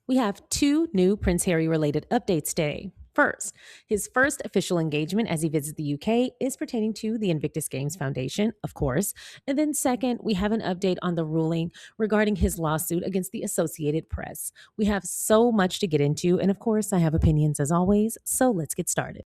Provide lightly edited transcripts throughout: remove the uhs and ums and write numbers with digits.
We have two new Prince Harry related updates today. First, his first official engagement as he visits the UK is pertaining to the Invictus Games Foundation, of course. And then, second, we have an update on the ruling regarding his lawsuit against the Associated Press. We have so much to get into, and of course, I have opinions as always, so let's get started.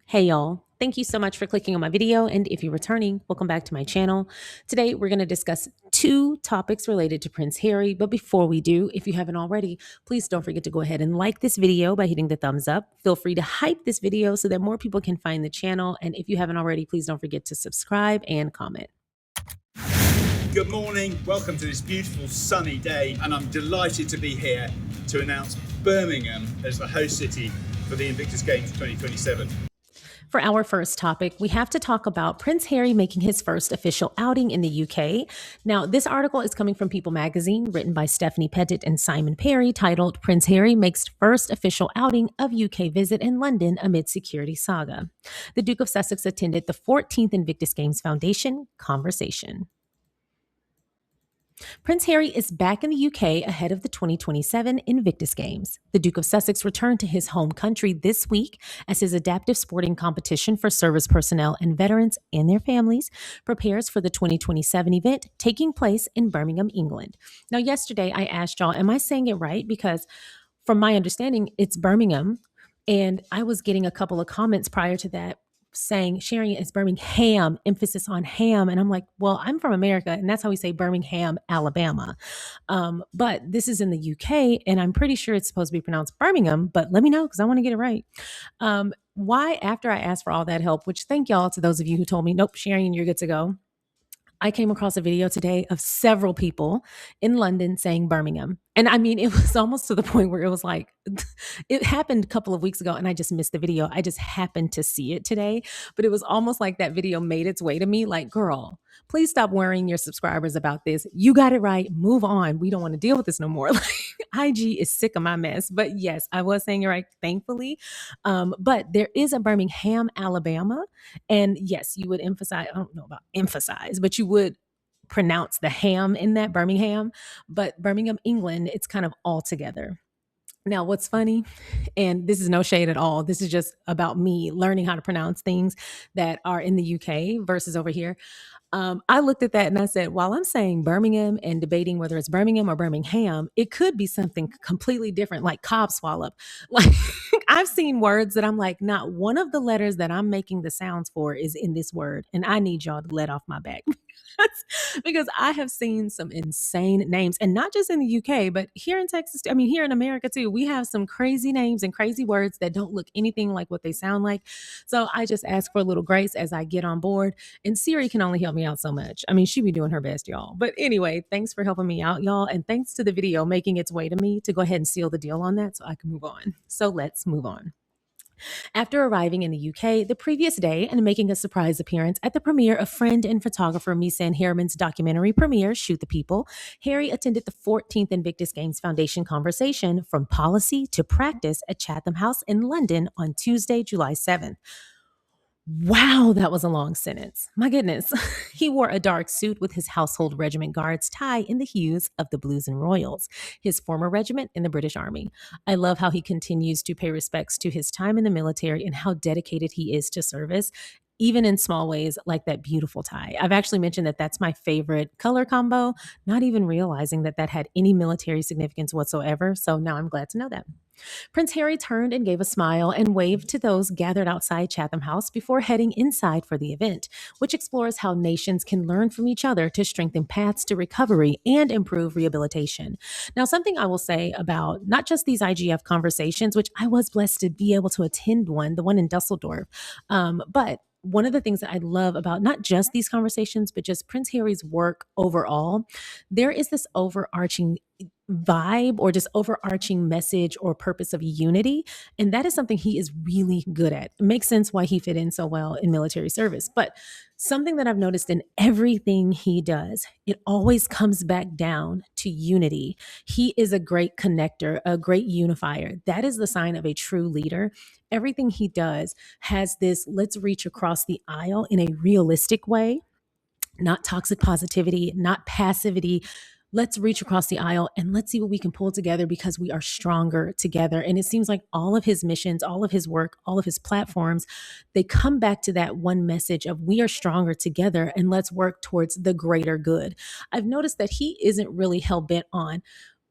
Hey y'all, thank you so much for clicking on my video, and if you're returning, welcome back to my channel. Today we're going to discuss two topics related to Prince Harry, but before we do, if you haven't already, please don't forget to go ahead and like this video by hitting the thumbs up. Feel free to hype this video so that more people can find the channel, and if you haven't already, please don't forget to subscribe and comment. Good morning, welcome to this beautiful sunny day, and I'm delighted to be here to announce Birmingham as the host city for the Invictus Games 2027. For our first topic, we have to talk about Prince Harry making his first official outing in the UK. Now, this article is coming from People magazine, written by Stephanie Pettit and Simon Perry, titled Prince Harry Makes First Official Outing of UK Visit in London Amid Security Saga. The Duke of Sussex attended the 14th Invictus Games Foundation conversation. Prince Harry is back in the UK ahead of the 2027 Invictus Games. The Duke of Sussex returned to his home country this week as his adaptive sporting competition for service personnel and veterans and their families prepares for the 2027 event taking place in Birmingham, England. Now, yesterday I asked y'all, am I saying it right? Because from my understanding, it's Birmingham. And I was getting a couple of comments prior to that saying, sharing it as Birmingham, emphasis on ham. And I'm like, well, I'm from America, and that's how we say Birmingham, Alabama. But this is in the UK, and I'm pretty sure it's supposed to be pronounced Birmingham, but let me know because I want to get it right. Why, after I asked for all that help, which thank y'all to those of you who told me, nope, Sharion, you're good to go. I came across a video today of several people in London saying Birmingham. And I mean, it was almost to the point where it was like, it happened a couple of weeks ago and I just missed the video. I just happened to see it today, but it was almost like that video made its way to me like, girl, please stop worrying your subscribers about this. You got it right. Move on. We don't want to deal with this no more. Like, IG is sick of my mess. But yes, I was saying it right, thankfully. But there is a Birmingham, Alabama. And yes, you would emphasize, I don't know about emphasize, but you would pronounce the ham in that Birmingham. But Birmingham, England, it's kind of all together. Now, what's funny, and this is no shade at all, this is just about me learning how to pronounce things that are in the UK versus over here. I looked at that and I said, while I'm saying Birmingham and debating whether it's Birmingham or Birmingham, it could be something completely different, like cob swallop. Like I've seen words that I'm like, not one of the letters that I'm making the sounds for is in this word. And I need y'all to let off my back. Because I have seen some insane names, and not just in the UK, but here in Texas, I mean, here in America too, we have some crazy names and crazy words that don't look anything like what they sound like. So I just ask for a little grace as I get on board, and Siri can only help me out so much. I mean, she be doing her best, y'all. But anyway, thanks for helping me out, y'all. And thanks to the video making its way to me to go ahead and seal the deal on that so I can move on. So let's move on. After arriving in the UK the previous day and making a surprise appearance at the premiere of friend and photographer Misan Harriman's documentary premiere, Shoot the People, Harry attended the 14th Invictus Games Foundation conversation From Policy to Practice at Chatham House in London on Tuesday, July 7th. Wow, that was a long sentence. My goodness. He wore a dark suit with his household regiment guards tie in the hues of the Blues and Royals, his former regiment in the British Army. I love how he continues to pay respects to his time in the military and how dedicated he is to service, even in small ways like that beautiful tie. I've actually mentioned that that's my favorite color combo, not even realizing that that had any military significance whatsoever. So now I'm glad to know that. Prince Harry turned and gave a smile and waved to those gathered outside Chatham House before heading inside for the event, which explores how nations can learn from each other to strengthen paths to recovery and improve rehabilitation. Now, something I will say about not just these IGF conversations, which I was blessed to be able to attend the one in Dusseldorf, but one of the things that I love about not just these conversations, but just Prince Harry's work overall, there is this overarching vibe or just overarching message or purpose of unity. And that is something he is really good at. It makes sense why he fit in so well in military service. But something that I've noticed in everything he does, it always comes back down to unity. He is a great connector, a great unifier. That is the sign of a true leader. Everything he does has this let's reach across the aisle in a realistic way, not toxic positivity, not passivity. Let's reach across the aisle and let's see what we can pull together because we are stronger together. And it seems like all of his missions, all of his work, all of his platforms, they come back to that one message of we are stronger together and let's work towards the greater good. I've noticed that he isn't really hell bent on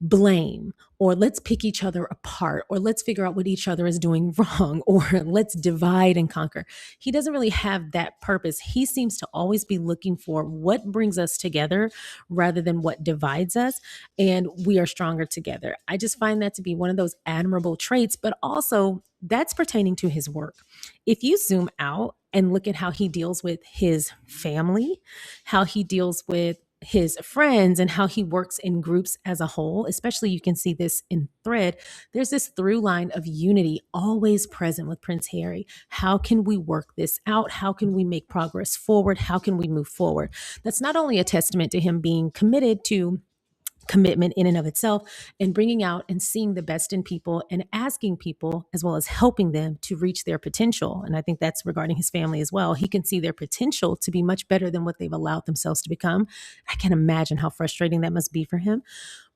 blame or let's pick each other apart or let's figure out what each other is doing wrong or let's divide and conquer. He doesn't really have that purpose. He seems to always be looking for what brings us together rather than what divides us, and we are stronger together. I just find that to be one of those admirable traits, but also that's pertaining to his work. If you zoom out and look at how he deals with his family, how he deals with his friends and how he works in groups as a whole, especially you can see this in thread, there's this through line of unity always present with Prince Harry. How can we work this out? How can we make progress forward? How can we move forward? That's not only a testament to him being committed to commitment in and of itself and bringing out and seeing the best in people and asking people as well as helping them to reach their potential. And I think that's regarding his family as well. He can see their potential to be much better than what they've allowed themselves to become. I can imagine how frustrating that must be for him,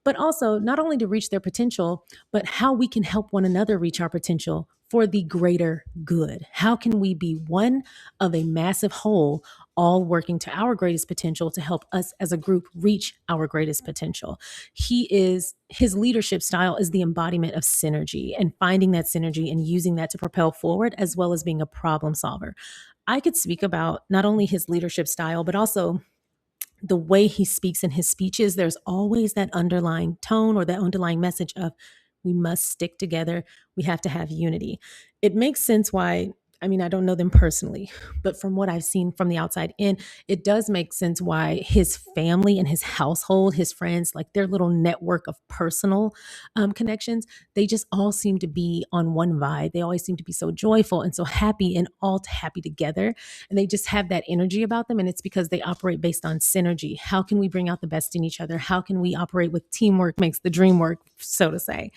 but also not only to reach their potential, but how we can help one another reach our potential for the greater good. How can we be one of a massive whole, all working to our greatest potential to help us as a group reach our greatest potential? His leadership style is the embodiment of synergy and finding that synergy and using that to propel forward, as well as being a problem solver. I could speak about not only his leadership style, but also the way he speaks in his speeches. There's always that underlying tone or that underlying message of we must stick together. We have to have unity. It makes sense why. I mean, I don't know them personally, but from what I've seen from the outside in, it does make sense why his family and his household, his friends, like their little network of personal connections, they just all seem to be on one vibe. They always seem to be so joyful and so happy and all happy together. And they just have that energy about them. And it's because they operate based on synergy. How can we bring out the best in each other? How can we operate with teamwork makes the dream work, so to say?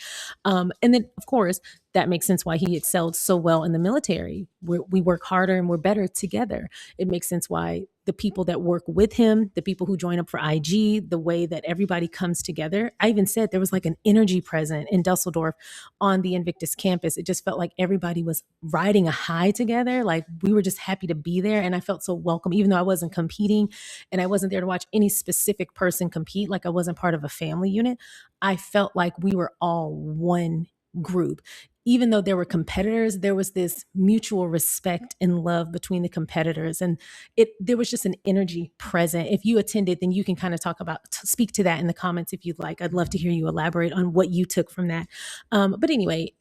And then, of course, that makes sense why he excelled so well in the military. We work harder and we're better together. It makes sense why the people that work with him, the people who join up for IG, the way that everybody comes together. I even said there was like an energy present in Dusseldorf on the Invictus campus. It just felt like everybody was riding a high together. Like we were just happy to be there. And I felt so welcome, even though I wasn't competing and I wasn't there to watch any specific person compete. Like I wasn't part of a family unit. I felt like we were all one group. Even though there were competitors, there was this mutual respect and love between the competitors. And there was just an energy present. If you attended, then you can kind of speak to that in the comments if you'd like. I'd love to hear you elaborate on what you took from that. But anyway,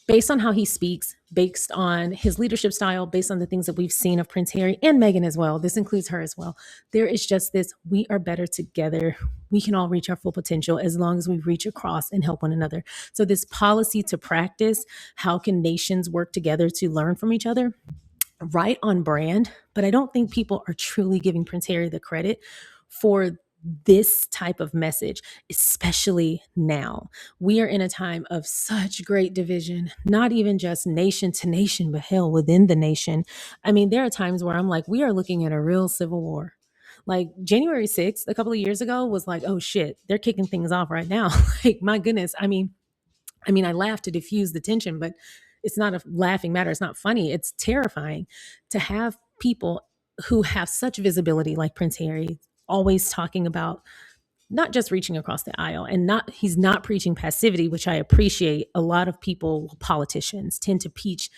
based on how he speaks, based on his leadership style, based on the things that we've seen of Prince Harry and Meghan as well, this includes her as well, there is just this, we are better together. We can all reach our full potential as long as we reach across and help one another. So this policy to practice, how can nations work together to learn from each other? Right on brand, but I don't think people are truly giving Prince Harry the credit for this type of message, especially now. We are in a time of such great division, not even just nation to nation, but hell, within the nation. I mean, there are times where I'm like, we are looking at a real civil war. Like January 6th, a couple of years ago, was like, oh shit, they're kicking things off right now. Like, my goodness. I mean, I laugh to diffuse the tension, but it's not a laughing matter. It's not funny. It's terrifying to have people who have such visibility like Prince Harry always talking about not just reaching across the aisle and he's not preaching passivity, which I appreciate. A lot of people, politicians tend to preach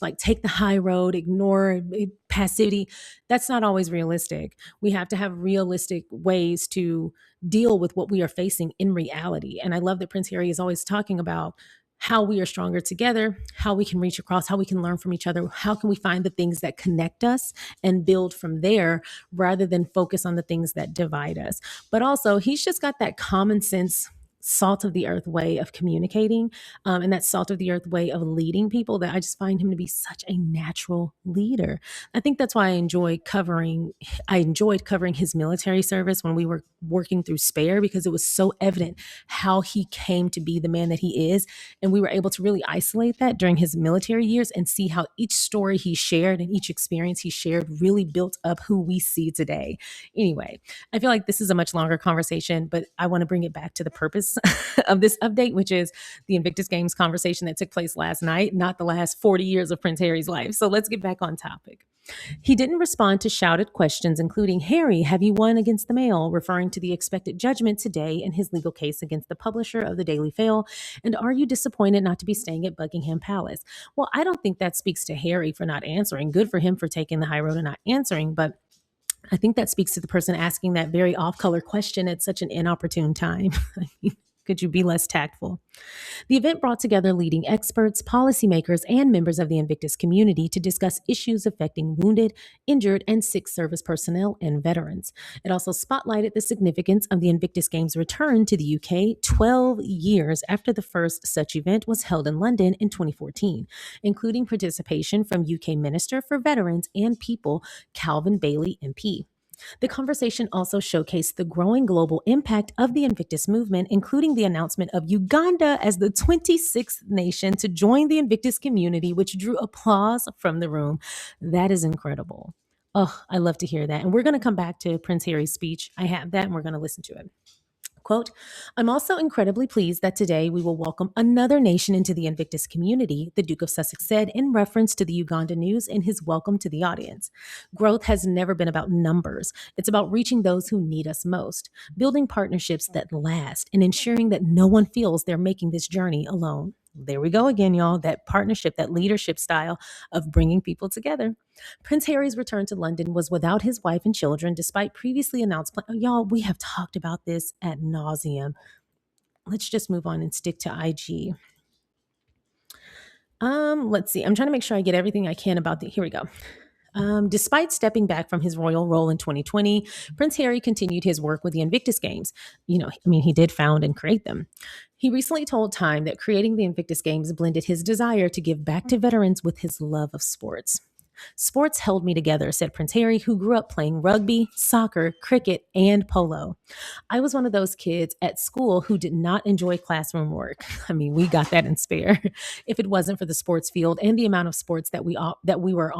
like take the high road, ignore passivity. That's not always realistic. We have to have realistic ways to deal with what we are facing in reality. And I love that Prince Harry is always talking about how we are stronger together, how we can reach across, how we can learn from each other, how can we find the things that connect us and build from there rather than focus on the things that divide us. But also, he's just got that common sense, salt of the earth way of communicating, and that salt of the earth way of leading people, that I just find him to be such a natural leader. I think that's why I enjoyed covering his military service when we were working through Spare, because it was so evident how he came to be the man that he is. And we were able to really isolate that during his military years and see how each story he shared and each experience he shared really built up who we see today. Anyway, I feel like this is a much longer conversation, but I want to bring it back to the purpose of this update, which is the Invictus Games conversation that took place last night, not the last 40 years of Prince Harry's life. So let's get back on topic. He didn't respond to shouted questions, including, "Harry, have you won against the Mail?" referring to the expected judgment today in his legal case against the publisher of the Daily Fail, and "Are you disappointed not to be staying at Buckingham Palace?" Well, I don't think that speaks to Harry for not answering. Good for him for taking the high road and not answering, but I think that speaks to the person asking that very off-color question at such an inopportune time. Could you be less tactful? The event brought together leading experts, policymakers, and members of the Invictus community to discuss issues affecting wounded, injured, and sick service personnel and veterans. It also spotlighted the significance of the Invictus Games' return to the UK 12 years after the first such event was held in London in 2014, including participation from UK Minister for Veterans and People, Calvin Bailey MP. The conversation also showcased the growing global impact of the Invictus movement, including the announcement of Uganda as the 26th nation to join the Invictus community, which drew applause from the room. That is incredible. Oh, I love to hear that. And we're going to come back to Prince Harry's speech. I have that, and we're going to listen to it. Quote, "I'm also incredibly pleased that today we will welcome another nation into the Invictus community," the Duke of Sussex said in reference to the Uganda news in his welcome to the audience. "Growth has never been about numbers. It's about reaching those who need us most, building partnerships that last, and ensuring that no one feels they're making this journey alone." There we go again, y'all, that partnership, that leadership style of bringing people together. Prince Harry's return to London was without his wife and children, despite previously announced plans. Y'all, we have talked about this ad nauseum. Let's just move on and stick to IG. Let's see. I'm trying to make sure I get everything I can about here we go. Despite stepping back from his royal role in 2020, Prince Harry continued his work with the Invictus Games. He did found and create them. He recently told Time that creating the Invictus Games blended his desire to give back to veterans with his love of sports. "Sports held me together," said Prince Harry, who grew up playing rugby, soccer, cricket, and polo. "I was one of those kids at school who did not enjoy classroom work." We got that in Spare. "If it wasn't for the sports field and the amount of sports that were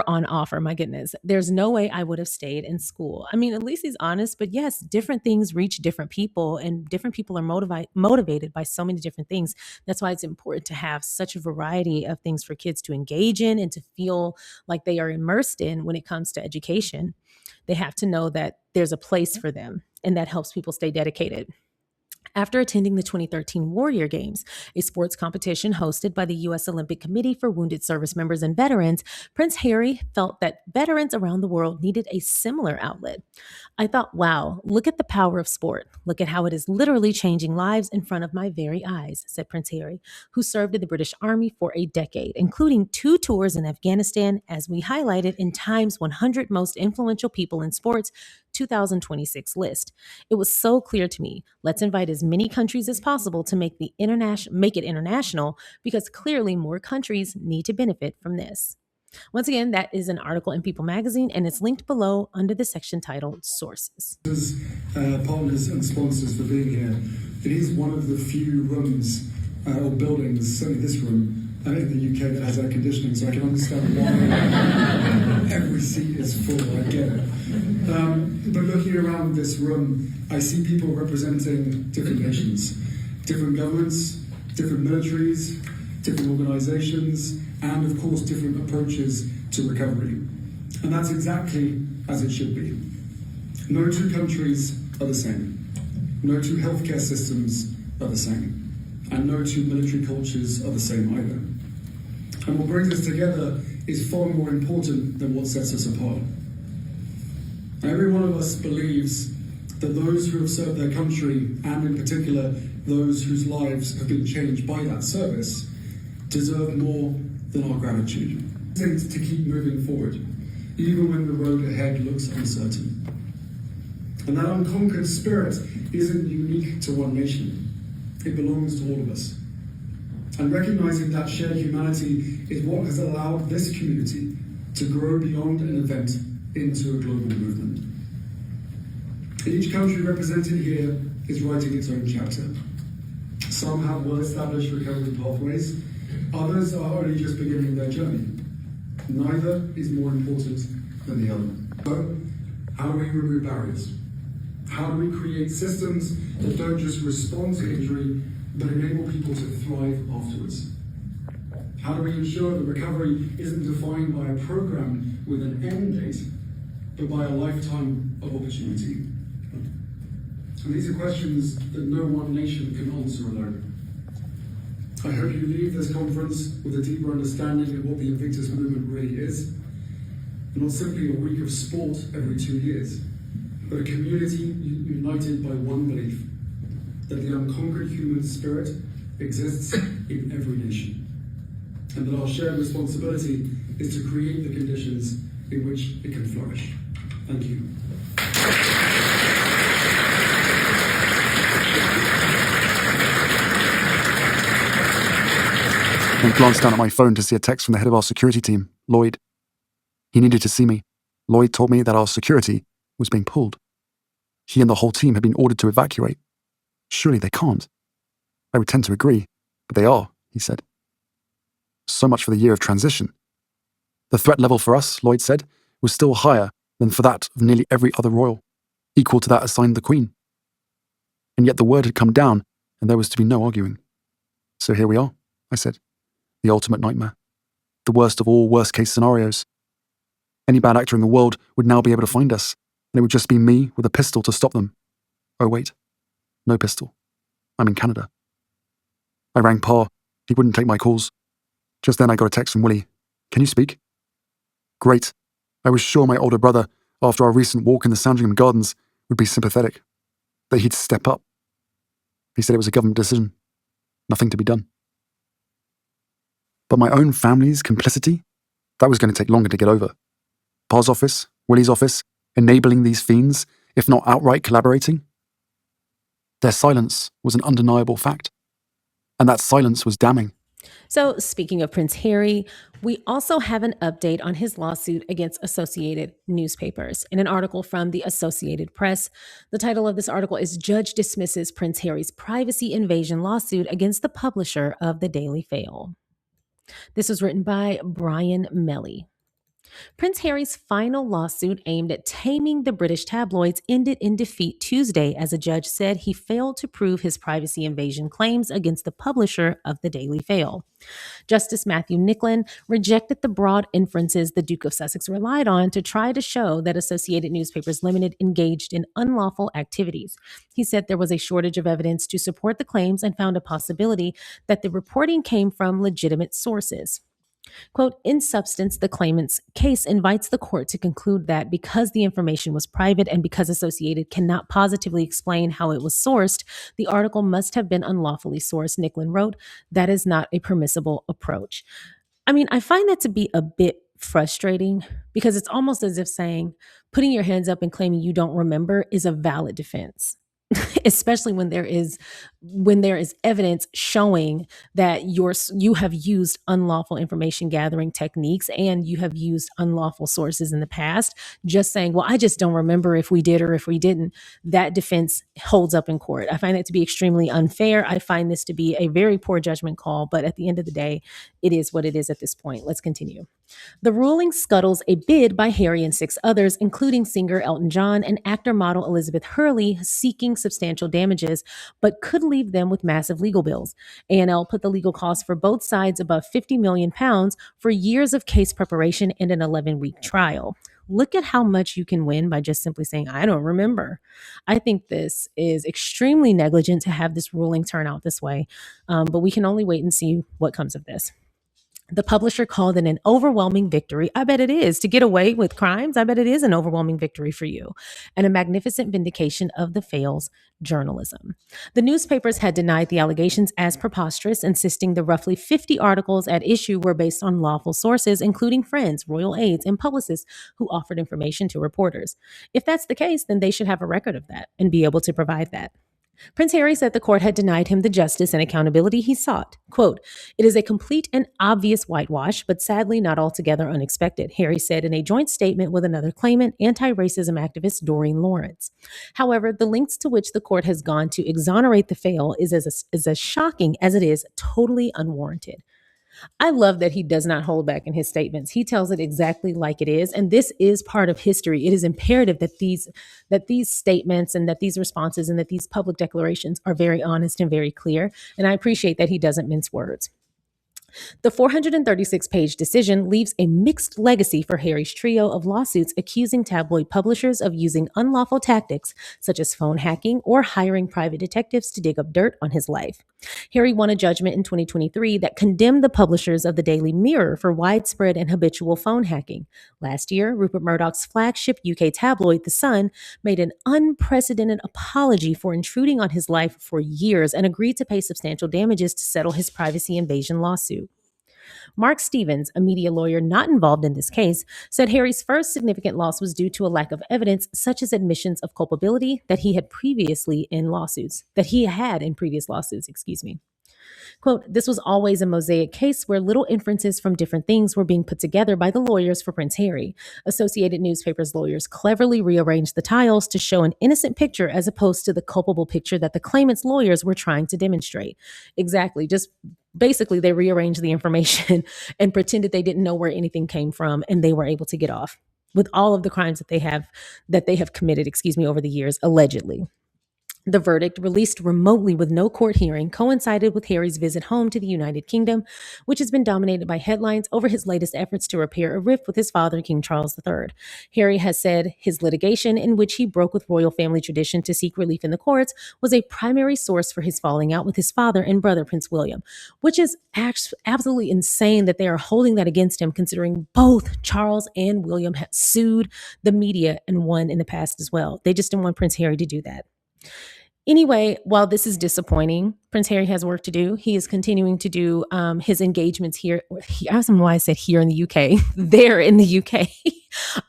on offer, my goodness, there's no way I would have stayed in school." At least he's honest, but yes, different things reach different people, and different people are motivated by so many different things. That's why it's important to have such a variety of things for kids to engage in and to feel like they are immersed in when it comes to education. They have to know that there's a place for them, and that helps people stay dedicated. After attending the 2013 Warrior Games, a sports competition hosted by the U.S. Olympic Committee for Wounded Service Members and Veterans, Prince Harry felt that veterans around the world needed a similar outlet. "I thought, wow, look at the power of sport. Look at how it is literally changing lives in front of my very eyes," said Prince Harry, who served in the British Army for a decade, including 2 tours in Afghanistan, as we highlighted in Time's 100 Most Influential People in Sports 2026 list. "It was so clear to me. Let's invite as many countries as possible to make it international, because clearly more countries need to benefit from this." Once again, that is an article in People magazine, and it's linked below under the section titled Sources. Partners and sponsors for being here. It is one of the few rooms or buildings, certainly this room, in the UK that has air conditioning, so I can understand why every seat is full. I get it. But looking around this room, I see people representing different nations, different governments, different militaries, different organizations, and of course different approaches to recovery. And that's exactly as it should be. No 2 countries are the same. No 2 healthcare systems are the same. And no 2 military cultures are the same either. And what brings us together is far more important than what sets us apart. Every one of us believes that those who have served their country, and in particular those whose lives have been changed by that service, deserve more than our gratitude. To keep moving forward, even when the road ahead looks uncertain. And that unconquered spirit isn't unique to one nation. It belongs to all of us. And recognizing that shared humanity is what has allowed this community to grow beyond an event into a global movement. Each country represented here is writing its own chapter. Some have well-established recovery pathways, others are only just beginning their journey. Neither is more important than the other. So, how do we remove barriers? How do we create systems that don't just respond to injury, but enable people to thrive afterwards? How do we ensure that recovery isn't defined by a program with an end date, but by a lifetime of opportunity? And these are questions that no one nation can answer alone. I hope you leave this conference with a deeper understanding of what the Invictus movement really is, and not simply a week of sport every 2 years, but a community united by one belief, that the unconquered human spirit exists in every nation, and that our shared responsibility is to create the conditions in which it can flourish. Thank you. I glanced down at my phone to see a text from the head of our security team, Lloyd. He needed to see me. Lloyd told me that our security was being pulled. He and the whole team had been ordered to evacuate. Surely they can't. I would tend to agree, but they are, he said. So much for the year of transition. The threat level for us, Lloyd said, was still higher than for that of nearly every other royal, equal to that assigned the Queen. And yet the word had come down, and there was to be no arguing. So here we are, I said. The ultimate nightmare. The worst of all worst-case scenarios. Any bad actor in the world would now be able to find us, and it would just be me with a pistol to stop them. Oh wait, no pistol. I'm in Canada. I rang Pa. He wouldn't take my calls. Just then I got a text from Willie. Can you speak? Great. I was sure my older brother, after our recent walk in the Sandringham Gardens, would be sympathetic. That he'd step up. He said it was a government decision. Nothing to be done. But my own family's complicity? That was going to take longer to get over. Pa's office, Willie's office, enabling these fiends, if not outright collaborating? Their silence was an undeniable fact. And that silence was damning. So, speaking of Prince Harry, we also have an update on his lawsuit against Associated Newspapers. In an article from the Associated Press, the title of this article is Judge Dismisses Prince Harry's Privacy Invasion Lawsuit Against the Publisher of the Daily Fail. This was written by Brian Melly. Prince Harry's final lawsuit aimed at taming the British tabloids ended in defeat Tuesday as a judge said he failed to prove his privacy invasion claims against the publisher of the Daily Fail. Justice Matthew Nicklin rejected the broad inferences the Duke of Sussex relied on to try to show that Associated Newspapers Ltd engaged in unlawful activities. He said there was a shortage of evidence to support the claims and found a possibility that the reporting came from legitimate sources. Quote, in substance, the claimant's case invites the court to conclude that because the information was private and because Associated cannot positively explain how it was sourced, the article must have been unlawfully sourced, Nicklin wrote. That is not a permissible approach. I mean, I find that to be a bit frustrating because it's almost as if saying putting your hands up and claiming you don't remember is a valid defense. Especially when there is evidence showing that you have used unlawful information gathering techniques and you have used unlawful sources in the past. Just saying, well, I just don't remember if we did or if we didn't. That defense holds up in court. I find it to be extremely unfair. I find this to be a very poor judgment call, but at the end of the day, it is what it is at this point. Let's continue. The ruling scuttles a bid by Harry and 6 others, including singer Elton John and actor-model Elizabeth Hurley, seeking substantial damages, but could leave them with massive legal bills. A&L put the legal costs for both sides above £50 million for years of case preparation and an 11-week trial. Look at how much you can win by just simply saying, I don't remember. I think this is extremely negligent to have this ruling turn out this way, but we can only wait and see what comes of this. The publisher called it an overwhelming victory. I bet it is. To get away with crimes, I bet it is an overwhelming victory for you, and a magnificent vindication of the fail's journalism. The newspapers had denied the allegations as preposterous, insisting the roughly 50 articles at issue were based on lawful sources, including friends, royal aides, and publicists who offered information to reporters. If that's the case, then they should have a record of that and be able to provide that. Prince Harry said the court had denied him the justice and accountability he sought. Quote, "It is a complete and obvious whitewash, but sadly not altogether unexpected," Harry said in a joint statement with another claimant, anti-racism activist Doreen Lawrence. However, the lengths to which the court has gone to exonerate the fail is as shocking as it is totally unwarranted. I love that he does not hold back in his statements. He tells it exactly like it is, and this is part of history. It is imperative that these statements and that these responses and that these public declarations are very honest and very clear, and I appreciate that he doesn't mince words. The 436-page decision leaves a mixed legacy for Harry's trio of lawsuits accusing tabloid publishers of using unlawful tactics such as phone hacking or hiring private detectives to dig up dirt on his life. Harry won a judgment in 2023 that condemned the publishers of the Daily Mirror for widespread and habitual phone hacking. Last year, Rupert Murdoch's flagship UK tabloid, The Sun, made an unprecedented apology for intruding on his life for years and agreed to pay substantial damages to settle his privacy invasion lawsuit. Mark Stevens, a media lawyer not involved in this case, said Harry's first significant loss was due to a lack of evidence, such as admissions of culpability that he had in previous lawsuits, Quote, "This was always a mosaic case where little inferences from different things were being put together by the lawyers for Prince Harry. Associated Newspapers lawyers cleverly rearranged the tiles to show an innocent picture as opposed to the culpable picture that the claimant's lawyers were trying to demonstrate." Exactly. Just basically, they rearranged the information and pretended they didn't know where anything came from, and they were able to get off with all of the crimes that they have committed, over the years, allegedly. The verdict, released remotely with no court hearing, coincided with Harry's visit home to the United Kingdom, which has been dominated by headlines over his latest efforts to repair a rift with his father, King Charles III. Harry has said his litigation, in which he broke with royal family tradition to seek relief in the courts, was a primary source for his falling out with his father and brother, Prince William, which is absolutely insane that they are holding that against him, considering both Charles and William had sued the media and won in the past as well. They just didn't want Prince Harry to do that. Anyway, while this is disappointing, Prince Harry has work to do. He is continuing to do his engagements here. I don't know why I said here in the UK, there in the UK.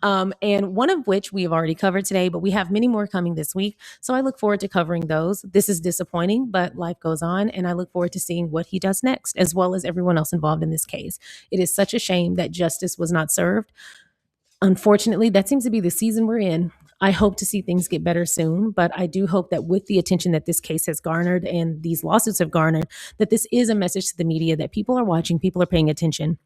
And one of which we have already covered today, but we have many more coming this week. So I look forward to covering those. This is disappointing, but life goes on. And I look forward to seeing what he does next, as well as everyone else involved in this case. It is such a shame that justice was not served. Unfortunately, that seems to be the season we're in. I hope to see things get better soon, but I do hope that with the attention that this case has garnered and these lawsuits have garnered, that this is a message to the media that people are watching, people are paying attention,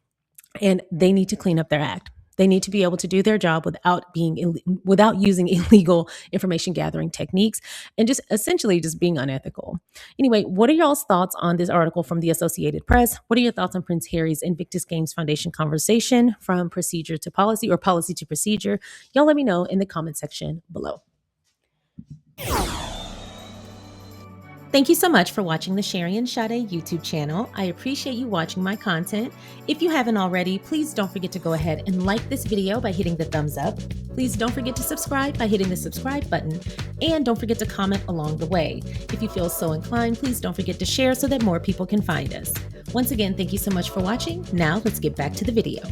and they need to clean up their act. They need to be able to do their job without using illegal information gathering techniques and just essentially just being unethical. Anyway, what are y'all's thoughts on this article from the Associated Press? What are your thoughts on Prince Harry's Invictus Games Foundation conversation from procedure to policy or policy to procedure? Y'all let me know in the comment section below. Thank you so much for watching the Sharion Sade YouTube channel. I appreciate you watching my content. If you haven't already, please don't forget to go ahead and like this video by hitting the thumbs up. Please don't forget to subscribe by hitting the subscribe button. And don't forget to comment along the way. If you feel so inclined, please don't forget to share so that more people can find us. Once again, thank you so much for watching. Now let's get back to the video.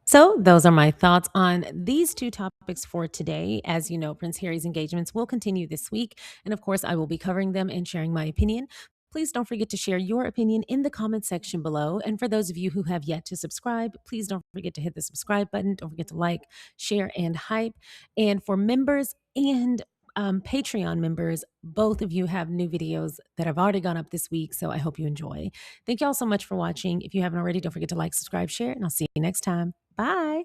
So those are my thoughts on these two topics for today. As you know, Prince Harry's engagements will continue this week. And of course, I will be covering them and sharing my opinion. Please don't forget to share your opinion in the comment section below. And for those of you who have yet to subscribe, please don't forget to hit the subscribe button. Don't forget to like, share, and hype. And for members and Patreon members, both of you have new videos that have already gone up this week, so I hope you enjoy. Thank you all so much for watching. If you haven't already, don't forget to like, subscribe, share, and I'll see you next time. Bye.